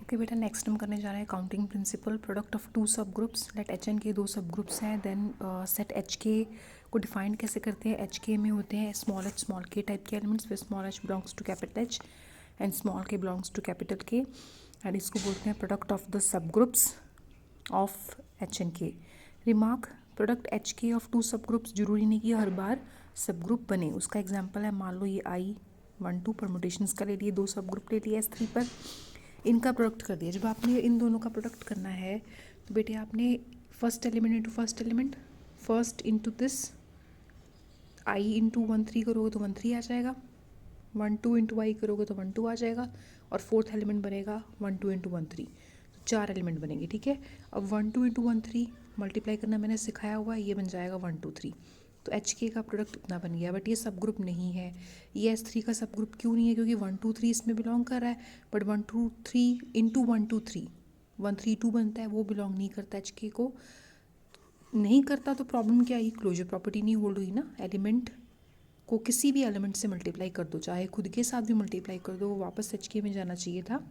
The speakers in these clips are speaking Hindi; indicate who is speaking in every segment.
Speaker 1: ओके बेटा, नेक्स्ट हम करने जा रहे हैं counting principle. Product of two sub groups, let H and K दो सब ग्रुप्स हैं। देन सेट एच के को डिफाइन कैसे करते हैं। एच के में होते हैं स्मॉल एच स्मॉल के टाइप के एलिमेंट्स, फिर small H belongs to capital H and small के belongs to capital K, and इसको बोलते हैं product of the sub groups of H and K. Remark, product H K of two sub groups जरूरी नहीं कि हर बार सब ग्रुप बने। उसका एग्जाम्पल है, मान लो ये I12 परमुटेशंस का ले लिए, दो सब ग्रुप ले लिए S3 पर, इनका प्रोडक्ट कर दिया। जब आपने इन दोनों का प्रोडक्ट करना है तो बेटे आपने first element into first element, first into this I into 1 3 करोगे तो 1 3 आ जाएगा, 1 2 इंटू I करोगे तो 1 2 आ जाएगा, और फोर्थ एलिमेंट बनेगा 1 2 इंटू 1 3, तो 4 एलिमेंट बनेंगे। ठीक है, अब 1 2 इंटू 1 3 मल्टीप्लाई करना मैंने सिखाया हुआ है, ये बन जाएगा 1 2 3। तो एच के का प्रोडक्ट इतना बन गया, बट ये सब ग्रुप नहीं है। ये S3 का सब ग्रुप क्यों नहीं है? क्योंकि 1 2 3 इसमें बिलोंग कर रहा है, बट 1 2 3 इंटू 1 2 3 1 3 2 बनता है, वो बिलोंग नहीं करता एच के को। नहीं करता तो प्रॉब्लम क्या है? क्लोजर प्रॉपर्टी नहीं होल्ड हुई ना। एलिमेंट को किसी भी एलिमेंट से मल्टीप्लाई कर दो, चाहे खुद के साथ भी मल्टीप्लाई कर दो, वो वापस एच के में जाना चाहिए था,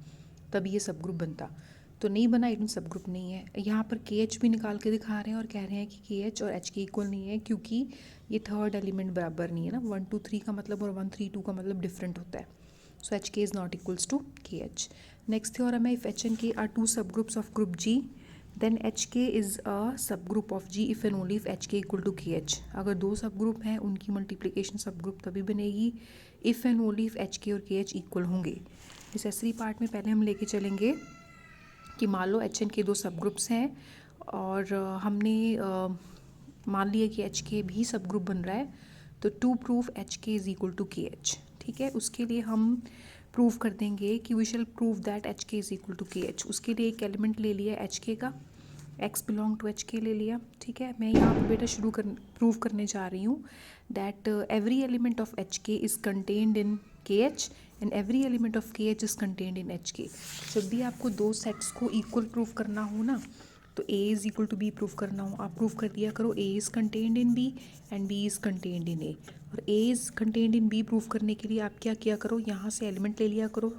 Speaker 1: तब ये सब ग्रुप बनता। तो नहीं बना, इवन सब ग्रुप नहीं है। यहाँ पर के एच भी निकाल के दिखा रहे हैं और कह रहे हैं कि के एच और एच के इक्वल नहीं है, क्योंकि ये थर्ड एलिमेंट बराबर नहीं है ना। 1 2 3 का मतलब और 1 3 2 का मतलब डिफरेंट होता है। So H K is not equals to K H. Next theorem है, if H and K are two sub groups of group G, then H K is a सब group of G if and only if H K equal to K H. अगर दो सब ग्रुप हैं, उनकी मल्टीप्लिकेशन सब ग्रुप तभी बनेगी if and only if H के और के एच इक्वल होंगे। नेसेसरी पार्ट में पहले हम लेके चलेंगे कि मान लो एच एन के दो सब ग्रुप्स हैं, और हमने मान लिया कि एच के भी सब ग्रुप बन रहा है, तो to prove H K is equal to K H. ठीक है, उसके लिए हम प्रूव कर देंगे कि we shall prove that H K is equal to K H. उसके लिए एक एलिमेंट ले लिया एच के का, एक्स बिलोंग टू एच के ले लिया। ठीक है, मैं यहाँ पर बेटा प्रूव करने जा रही हूँ that every element of H K is contained in K H and every element of K H is contained in H K. जब भी आपको दो सेट्स को इक्वल प्रूव करना हो ना, तो A is equal to B prove करना हो, आप प्रूव कर दिया करो A is contained in B and B is contained in A. और A is contained in B prove करने के लिए आप क्या किया करो, यहाँ से एलिमेंट ले लिया करो,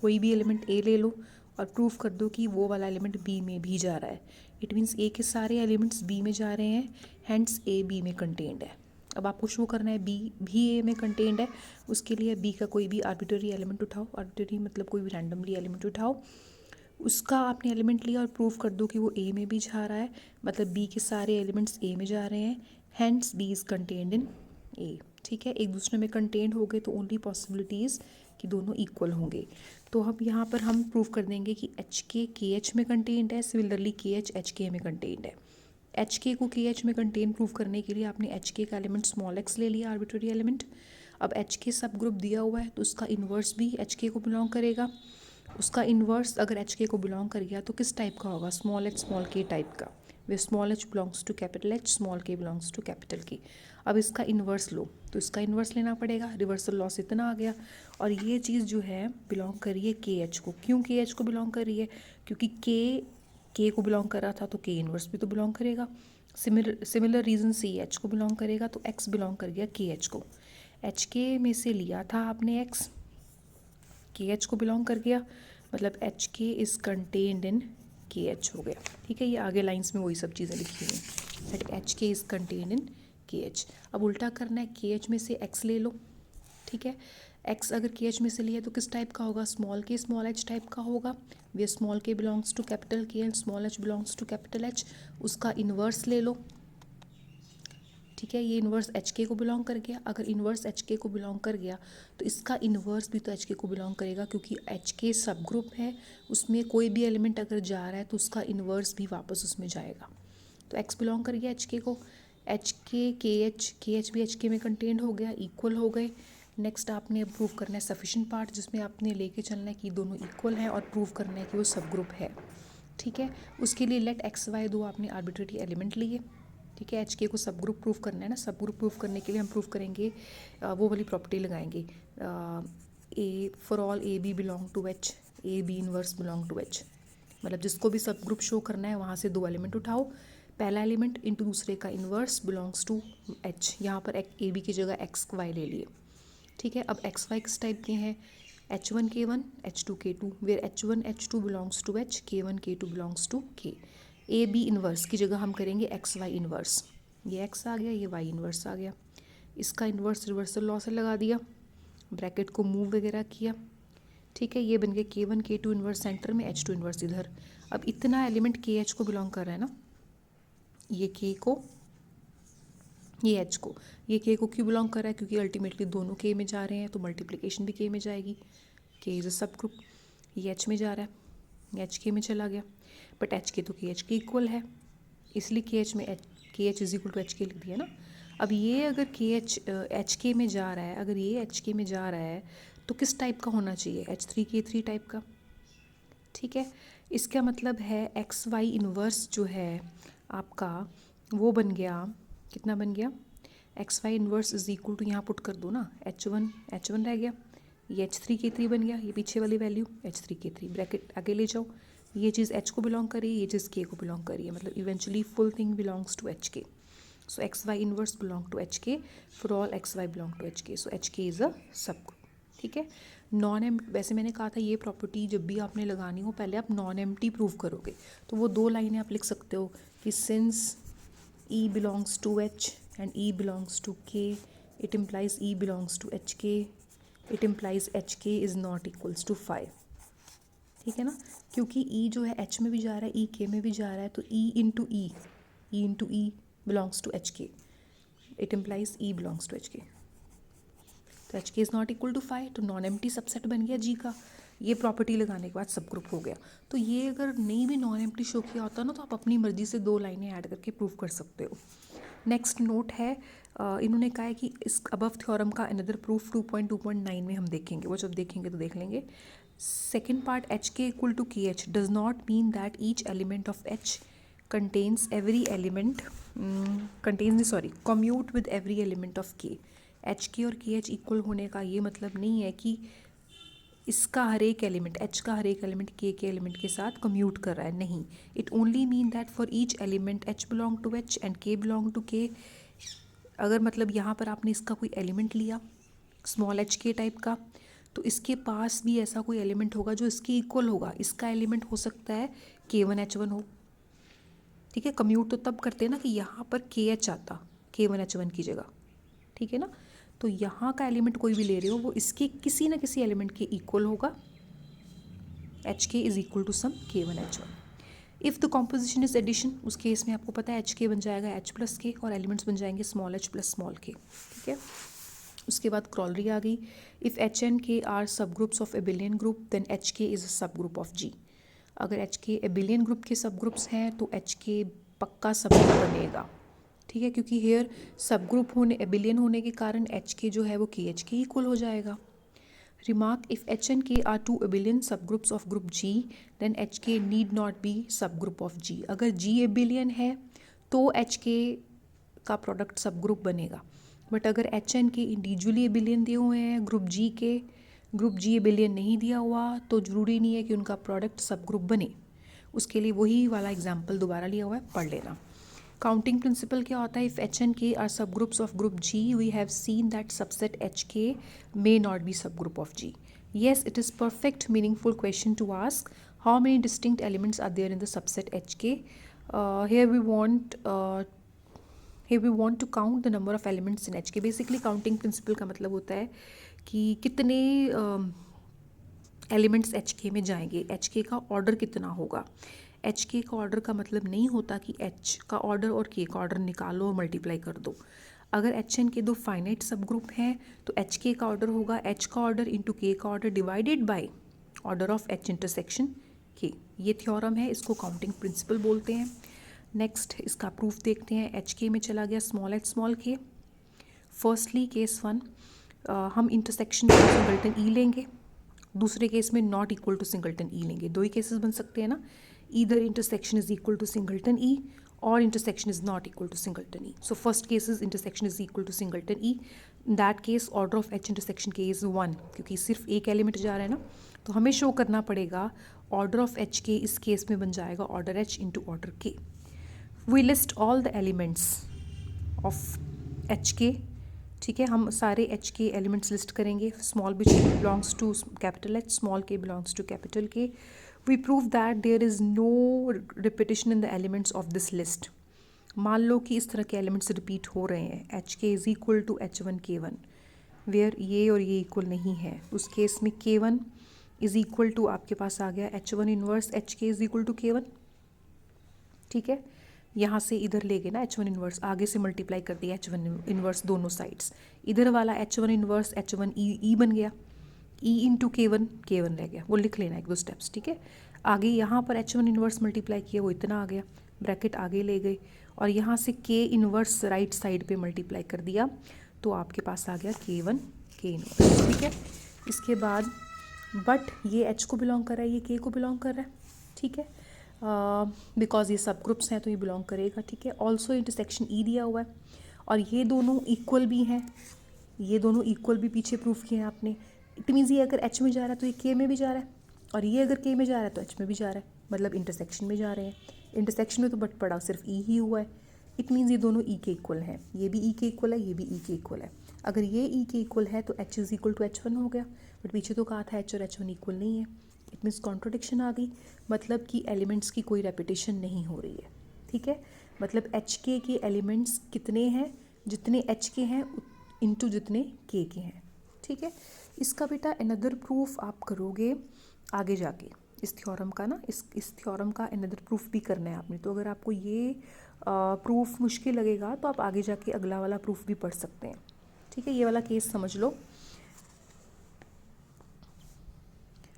Speaker 1: कोई भी एलिमेंट ए ले लो और प्रूव कर दो कि वो वाला एलिमेंट बी में भी जा रहा है। इट मीन्स ए के सारे एलिमेंट्स बी में जा रहे हैं, हैंड्स ए बी में कंटेन्ड है। अब आपको शो करना है बी भी ए में कंटेन्ड है। उसके लिए बी का कोई भी आर्बिट्ररी एलिमेंट उठाओ, आर्बिट्ररी मतलब कोई भी रैंडमली एलिमेंट उठाओ, उसका आपने एलिमेंट लिया और प्रूव कर दो कि वो ए में भी जा रहा है, मतलब बी के सारे एलिमेंट्स ए में जा रहे हैं, hence B is contained in A. ठीक है, एक दूसरे में कंटेन्ड हो गए तो ओनली पॉसिबिलिटीज़ कि दोनों इक्वल होंगे। तो अब यहाँ पर हम प्रूव कर देंगे कि एच के एच में कंटेन्ड है, सिमिलरली के एच के में कंटेन्ड है। एच के को के एच में कंटेन प्रूव करने के लिए आपने एच के का एलिमेंट स्मॉल एक्स ले लिया, आर्बिट्ररी एलिमेंट। अब एच के सब ग्रुप दिया हुआ है तो उसका इन्वर्स भी एच के को बिलोंग करेगा। उसका इन्वर्स अगर एच के को बिलोंग कर गया तो किस टाइप का होगा? स्मॉल एच स्मॉल के टाइप का, वे small H belongs to capital H, small के बिलोंग्स टू कैपिटल के। अब इसका इन्वर्स लो, तो इसका इन्वर्स लेना पड़ेगा, रिवर्सल लॉस इतना आ गया। और ये चीज़ जो है बिलोंग कर रही है के एच को। क्यों के एच को बिलोंग कर रही है? क्योंकि के को बिलोंग कर रहा था तो के इन्वर्स भी तो बिलोंग करेगा। सिमिलर रीज़न से एच को बिलोंग करेगा, तो एक्स बिलोंग कर गया के एच को। एच के में से लिया था आपने एक्स, के एच को बिलोंग कर गया, मतलब H K is contained in K H हो गया। ठीक है, ये आगे लाइंस में वही सब चीज़ें लिखी हुई हैं that H K is contained in K H. अब उल्टा करना है, के एच में से एक्स ले लो। ठीक है, एक्स अगर के एच में से लिया तो किस टाइप का होगा? स्मॉल के स्मॉल एच टाइप का होगा। वे स्मॉल के belongs to capital K and small H belongs to capital H. उसका इन्वर्स ले लो। ठीक है, ये इन्वर्स एच के को बिलोंग कर गया। अगर इन्वर्स एच के को बिलोंग कर गया तो इसका इन्वर्स भी तो एच के को बिलोंग करेगा, क्योंकि एच के सब ग्रुप है, उसमें कोई भी एलिमेंट अगर जा रहा है तो उसका इन्वर्स भी वापस उसमें जाएगा। तो एक्स बिलोंग कर गया एच के को, एच के एच भी एच के में कंटेंट हो गया, इक्वल हो गए। नेक्स्ट आपने प्रूव करना है सफिशिएंट पार्ट, जिसमें आपने लेके चलना है कि दोनों इक्वल हैं और प्रूव करना है कि वो सब ग्रुप है। ठीक है, उसके लिए लेट एक्स वाई दो आपने आर्बिट्ररी एलिमेंट लिए। ठीक है, एच के को सब ग्रुप प्रूव करना है ना। सब ग्रुप प्रूव करने के लिए हम प्रूव करेंगे, वो वाली प्रॉपर्टी लगाएंगे, a for all a b belong to H, a b inverse belong to H. मतलब जिसको भी सब ग्रुप शो करना है वहाँ से दो एलिमेंट उठाओ, पहला एलिमेंट इंटू दूसरे का इन्वर्स बिलोंग्स टू एच। यहाँ पर ए बी की जगह एक्स वाई ले लिए। ठीक है, अब एक्स वाई किस टाइप के हैं? H1 K1 H2 K2 where H1 H2 belongs to H, K1 K2 belongs to K. A b inverse की जगह हम करेंगे एक्स वाई इन्वर्स, ये एक्स आ गया, ये वाई इन्वर्स आ गया, इसका इन्वर्स रिवर्सल लॉ से लगा दिया, ब्रैकेट को मूव वगैरह किया, ठीक है, ये बन गया K1 K2 इन्वर्स सेंटर में, H2 इन्वर्स इधर। अब इतना एलिमेंट KH को बिलोंग कर रहा है ना, ये K को, ये H को, ये K को क्यों बिलोंग कर रहा है, क्योंकि अल्टीमेटली दोनों K में जा रहे हैं तो मल्टीप्लिकेशन भी K में जाएगी, K इज़ अ सब ग्रुप, ये H में जा रहा है, ये H K में चला गया, बट H K तो KH के इक्वल है, इसलिए KH में KH is equal to HK लिख दिया ना। अब ये अगर KH HK में जा रहा है, अगर ये HK में जा रहा है तो किस टाइप का होना चाहिए, H3K3 टाइप का, ठीक है। इसका मतलब है एक्स वाई इन्वर्स जो है आपका वो बन गया, कितना बन गया, x y inverse is equal to, यहाँ पुट कर दो ना, H1 रह गया, ये H3K3 बन गया, ये पीछे वाली वैल्यू H3K3, ब्रैकेट आगे ले जाओ, ये चीज़ H को बिलोंग करी, ये चीज़ K को बिलोंग करी है, मतलब eventually full thing belongs to HK, so x y inverse belong to HK for all x y belong to HK, so HK is a सब ग्रुप, ठीक है। नॉन एम, वैसे मैंने कहा था ये प्रॉपर्टी जब भी आपने लगानी हो पहले आप नॉन एम्प्टी प्रूव करोगे, तो वो दो लाइनें आप लिख सकते हो कि since E belongs to H and E belongs to K, it implies E belongs to HK, it implies HK is not equals to 5, ठीक है ना, क्योंकि E जो है H में भी जा रहा है, E K में भी जा रहा है, तो E into E belongs to HK, it implies E belongs to HK, तो HK is not equal to 5, तो नॉन एम्प्टी सबसेट बन गया G का, ये प्रॉपर्टी लगाने के बाद सब ग्रुप हो गया। तो ये अगर नहीं भी नॉन एम्प्टी शो किया होता ना तो आप अपनी मर्जी से दो लाइनें ऐड करके प्रूव कर सकते हो। नेक्स्ट नोट है, इन्होंने कहा है कि इस अबव थ्योरम का अनदर प्रूफ 2.2.9 में हम देखेंगे, वो जब देखेंगे तो देख लेंगे। Second part, HK equal to KH does not mean that each element of H contains every element commute with every element of K। HK और KH इक्वल होने का ये मतलब नहीं है कि इसका हर एक एलिमेंट, H का हर एक एलिमेंट K के एलिमेंट के साथ कम्यूट कर रहा है, नहीं, it only mean that for each element H belong to H and K belong to K। अगर मतलब यहाँ पर आपने इसका कोई एलिमेंट लिया स्मॉल HK टाइप का, तो इसके पास भी ऐसा कोई एलिमेंट होगा जो इसके इक्वल होगा, इसका एलिमेंट हो सकता है K1H1 हो, ठीक है। कम्यूट तो तब करते हैं ना कि यहाँ पर KH आता K1H1 की जगह, ठीक है ना, तो यहाँ का एलिमेंट कोई भी ले रहे हो वो इसके किसी ना किसी एलिमेंट के इक्वल होगा, HK is equal to some K1H1। If the composition is addition, उस केस में आपको पता है HK बन जाएगा H प्लस K और एलिमेंट्स बन जाएंगे small h plus small k, ठीक है। उसके बाद क्रॉलरी आ गई, if H and K are सब groups of abelian group then HK is a सब ग्रुप ऑफ G। अगर HK एबिलियन ग्रुप के सब ग्रुप्स हैं तो HK पक्का सब ग्रुप बनेगा, ठीक है, क्योंकि हेयर सब ग्रुप होने, एबिलियन होने के कारण HK जो है वो KH के इक्वल हो जाएगा। Remark, if H and K are two abelian सब groups of group G then HK need not be सब ग्रुप ऑफ G। अगर G एबिलियन है तो HK का प्रोडक्ट सब ग्रुप बनेगा, बट अगर H एंड K इंडिविजुअली एबिलियन दिए हुए हैं ग्रुप G के, ग्रुप G एबिलियन नहीं दिया हुआ तो ज़रूरी नहीं है कि उनका प्रोडक्ट सब ग्रुप बने। उसके लिए वही वाला एग्जाम्पल दोबारा लिया हुआ है, पढ़ लेना। काउंटिंग प्रिंसिपल क्या होता है, if H and K are सब groups of group G we have seen that subset HK may not be सब group of G। Yes, it is perfect meaningful question to ask how many distinct elements are there in the subset HK। Here we want to count the number of elements in HK। Basically counting principle का मतलब होता है कि कितने एलिमेंट्स HK में जाएंगे, HK का ऑर्डर कितना होगा। HK का ऑर्डर का मतलब नहीं होता कि H का ऑर्डर और K का ऑर्डर निकालो और मल्टीप्लाई कर दो। अगर H एंड K दो फाइनाइट सब ग्रुप हैं तो HK का ऑर्डर होगा H का ऑर्डर इंटू K का order divided by order of H intersection K। ये थ्योरम है, इसको काउंटिंग प्रिंसिपल बोलते हैं। नेक्स्ट इसका प्रूफ देखते हैं। HK में चला गया small h small k। Firstly case 1 हम इंटरसेक्शन का सिंगलटन E लेंगे, दूसरे केस में not equal to singleton E लेंगे। दो ही केसेस बन सकते हैं ना, either intersection is equal to singleton E और intersection is not equal to singleton E। So first case is intersection is equal to singleton E, in that case order of H intersection K is 1, क्योंकि सिर्फ एक एलिमेंट जा रहा है ना, तो हमें शो करना पड़ेगा ऑर्डर ऑफ HK इस केस में बन जाएगा order H into order K। We list all the elements of HK ठीक है, हम सारे एच के एलिमेंट्स लिस्ट करेंगे. Small which belongs to capital H, small के belongs to capital K. We prove that there is no repetition in the elements of this list. मान लो कि इस तरह के एलिमेंट्स रिपीट हो रहे हैं. H K is equal to H1K1 where ये और ये इक्वल नहीं है. उस केस में K1 इज़ इक्वल टू आपके पास आ गया H1 inverse H K is equal to K1. ठीक है, यहाँ से इधर ले गए ना H1 इनवर्स, आगे से मल्टीप्लाई कर दिया H1 इनवर्स दोनों साइड्स. इधर वाला H1 इनवर्स H1 E बन गया. E इंटू K1 रह गया, वो लिख लेना एक दो स्टेप्स. ठीक है, आगे यहाँ पर H1 इनवर्स मल्टीप्लाई किया, वो इतना आ गया, ब्रैकेट आगे ले गए, और यहाँ से K इनवर्स राइट साइड पे मल्टीप्लाई कर दिया, तो आपके पास आ गया K1 K इनवर्स. ठीक है, इसके बाद बट ये H को बिलोंग कर रहा है, ये K को बिलोंग कर रहा है. ठीक है, बिकॉज ये सब ग्रुप्स हैं तो ये बिलोंग करेगा. ठीक है, ऑल्सो इंटरसेक्शन ई दिया हुआ है, और ये दोनों इक्वल भी हैं, ये दोनों इक्वल भी पीछे प्रूफ किए हैं आपने. इट मीन्स ये अगर एच में जा रहा है तो ये के में भी जा रहा है, और ये अगर के में जा रहा है तो एच में भी जा रहा है, मतलब इंटरसेक्शन में जा रहे हैं. इंटरसेक्शन में तो बट पड़ा सिर्फ ई ही हुआ है. इट मीन्स ये दोनों ई के इक्वल हैं, ये भी ई के इक्वल है, ये भी ई के इक्वल है. अगर ये ई के इक्वल है तो H is equal to H1 हो गया, बट पीछे तो कहा था एच और H1 इक्वल नहीं है. इट मीन्स कॉन्ट्रोडिक्शन आ गई, मतलब कि एलिमेंट्स की कोई रेपिटेशन नहीं हो रही है. ठीक है, मतलब एच के एलिमेंट्स कितने हैं, जितने एच के हैं इंटू जितने के हैं. ठीक है, इसका बेटा अनदर प्रूफ आप करोगे आगे जाके इस थ्योरम का ना, इस थ्योरम का अनदर प्रूफ भी करना है आपने. तो अगर आपको ये प्रूफ मुश्किल लगेगा तो आप आगे जाके अगला वाला प्रूफ भी पढ़ सकते हैं. ठीक है, ये वाला केस समझ लो.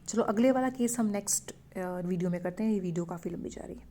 Speaker 1: चलो अगले वाला केस हम नेक्स्ट वीडियो में करते हैं, ये वीडियो काफ़ी लंबी जा रही है.